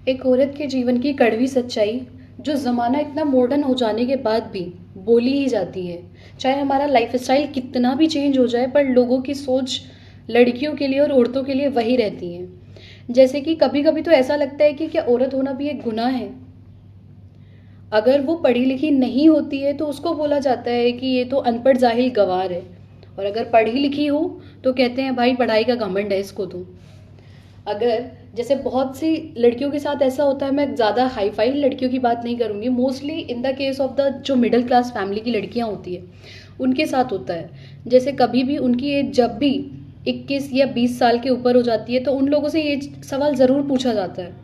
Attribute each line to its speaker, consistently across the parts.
Speaker 1: एक औरत के जीवन की कड़वी सच्चाई जो ज़माना इतना मॉडर्न हो जाने के बाद भी बोली ही जाती है। चाहे हमारा लाइफस्टाइल कितना भी चेंज हो जाए, पर लोगों की सोच लड़कियों के लिए और औरतों के लिए वही रहती है। जैसे कि कभी कभी तो ऐसा लगता है कि क्या औरत होना भी एक गुनाह है। अगर वो पढ़ी लिखी नहीं होती है तो उसको बोला जाता है कि ये तो अनपढ़ जाहिल गवार है, और अगर पढ़ी लिखी हो तो कहते हैं भाई पढ़ाई का घमंड है इसको तो। अगर जैसे बहुत सी लड़कियों के साथ ऐसा होता है, मैं ज़्यादा हाई फाई लड़कियों की बात नहीं करूँगी, mostly in the case of the जो मिडिल क्लास फैमिली की लड़कियाँ होती है उनके साथ होता है। जैसे कभी भी उनकी एज जब भी 21 या 20 साल के ऊपर हो जाती है तो उन लोगों से ये सवाल ज़रूर पूछा जाता है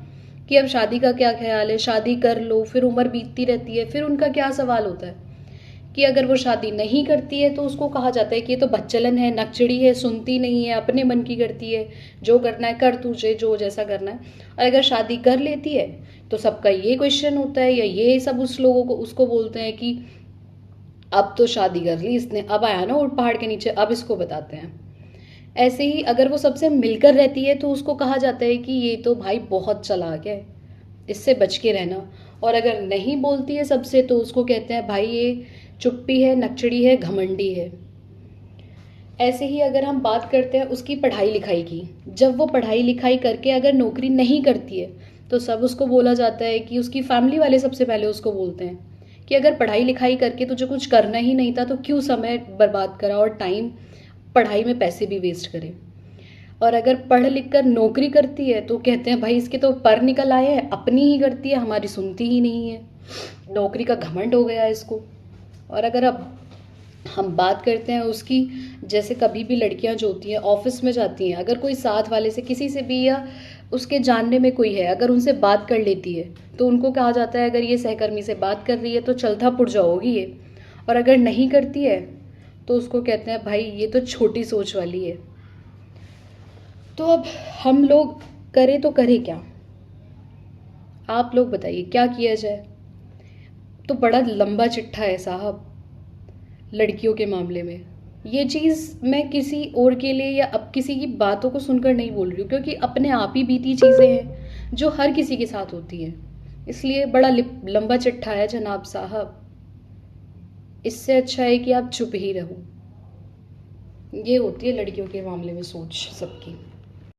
Speaker 1: कि अब शादी का क्या ख्याल है, शादी कर लो। फिर उम्र बीतती रहती है, फिर उनका क्या सवाल होता है कि अगर वो शादी नहीं करती है तो उसको कहा जाता है कि ये तो बच्चलन है, नकचड़ी है, सुनती नहीं है, अपने मन की करती है, जो करना है कर, तुझे जो जैसा करना है। और अगर शादी कर लेती है तो सबका ये क्वेश्चन होता है, या ये सब उस लोगों को उसको बोलते हैं कि अब तो शादी कर ली इसने, अब आया ना ऊँट पहाड़ के नीचे, अब इसको बताते हैं। ऐसे ही अगर वो सबसे मिलकर रहती है तो उसको कहा जाता है कि ये तो भाई बहुत चालाक है, इससे बच के रहना। और अगर नहीं बोलती है सबसे तो उसको कहते हैं भाई ये चुप्पी है, नकचड़ी है, घमंडी है। ऐसे ही अगर हम बात करते हैं उसकी पढ़ाई लिखाई की, जब वो पढ़ाई लिखाई करके अगर नौकरी नहीं करती है तो सब उसको बोला जाता है कि उसकी फैमिली वाले सबसे पहले उसको बोलते हैं कि अगर पढ़ाई लिखाई करके तुझे कुछ करना ही नहीं था तो क्यों समय बर्बाद करा और टाइम, पढ़ाई में पैसे भी वेस्ट करे। और अगर पढ़ लिख कर नौकरी करती है तो कहते हैं भाई इसके तो पर निकल आए हैं, अपनी ही करती है, हमारी सुनती ही नहीं है, नौकरी का घमंड हो गया है इसको। और अगर अब हम बात करते हैं उसकी, जैसे कभी भी लड़कियां जो होती हैं ऑफिस में जाती हैं, अगर कोई साथ वाले से किसी से भी या उसके जानने में कोई है अगर उनसे बात कर लेती है तो उनको कहा जाता है अगर ये सहकर्मी से बात कर रही है तो चलता पुरजा होगी ये, और अगर नहीं करती है तो उसको कहते हैं भाई ये तो छोटी सोच वाली है। तो अब हम लोग करें तो करें क्या? आप लोग बताइए क्या किया जाए। तो बड़ा लंबा चिट्ठा है साहब लड़कियों के मामले में। ये चीज़ मैं किसी और के लिए या अब किसी की बातों को सुनकर नहीं बोल रही हूँ, क्योंकि अपने आप ही बीती चीज़ें हैं जो हर किसी के साथ होती हैं। इसलिए बड़ा लंबा चिट्ठा है जनाब साहब। इससे अच्छा है कि आप चुप ही रहो। ये होती है लड़कियों के मामले में सोच सबकी।